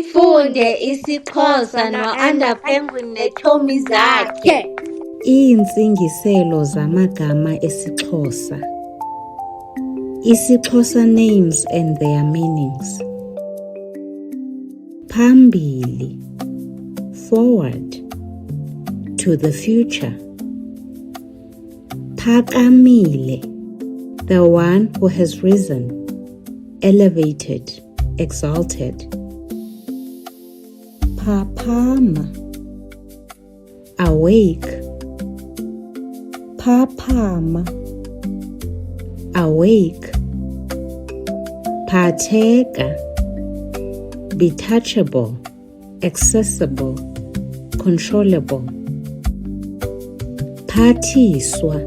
Funde isiXhosa no-Under Penguin neetshomi zakhe. Iintsingiselo zamagama esiXhosa. isiXhosa names and their meanings. Phambili, forward, to the future. Phakamile, the one who has risen, elevated, exalted. Phaphama, awake. Phaphama, awake. Phatheka, be touchable, accessible, controllable. Phathiswa,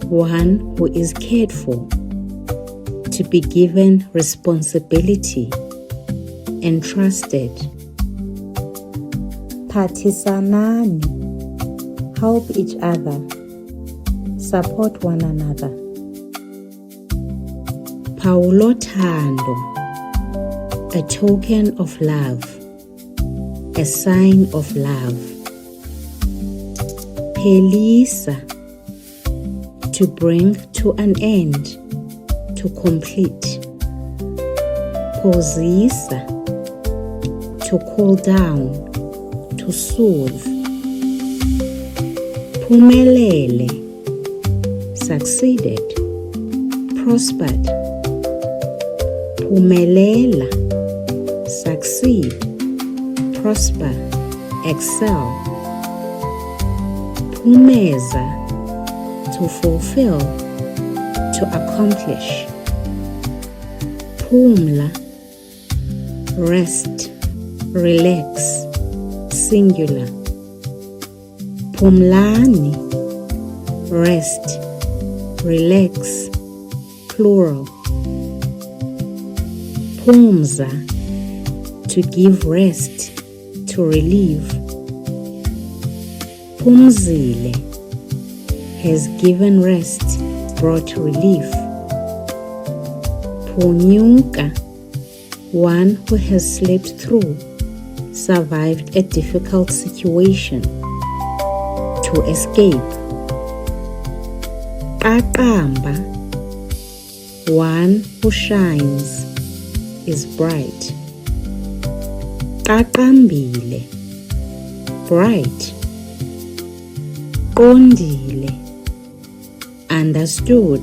one who is cared for, to be given responsibility, entrusted. Phathisanani, help each other, support one another. Phawulothando, a token of love, a sign of love. Phelisa, to bring to an end, to complete. Phozisa, to cool down, to soothe. Phumelele, succeeded, prospered. Phumelela, succeed, prosper, excel. Phumeza, to fulfill, to accomplish. Phumla, rest, relax, singular. Phumlani, rest, relax, plural. Phumza, to give rest, to relieve. Phumzile, has given rest, brought relief. Phunyuka, one who has slipped through, survived a difficult situation, to escape. Qaqamba, one who shines, is bright. Qaqambile, bright. Qondile, understood.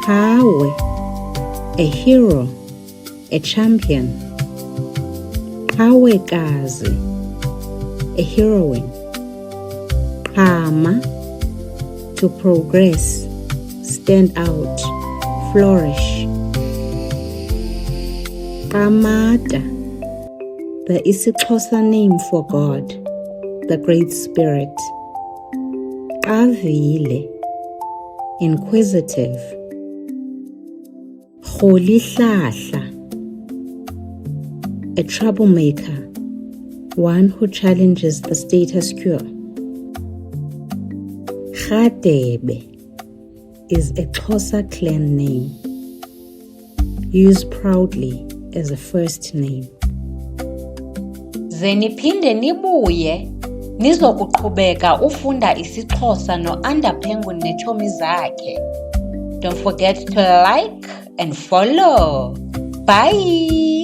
Qhawe, a hero, a champion. Qhawekazi, a heroine. Qhama, to progress, stand out, flourish. Qamata, the isiXhosa name for God, the Great Spirit. Qavile, inquisitive. Rholihlahla, a troublemaker, one who challenges the status quo. Radebe is a Xhosa clan name, used proudly as a first name. Ze niphinde nibuye nizokuqhubeka ufunda isiXhosa no-Under Penguin neetshomi zakhe. Don't forget to like and follow. Bye!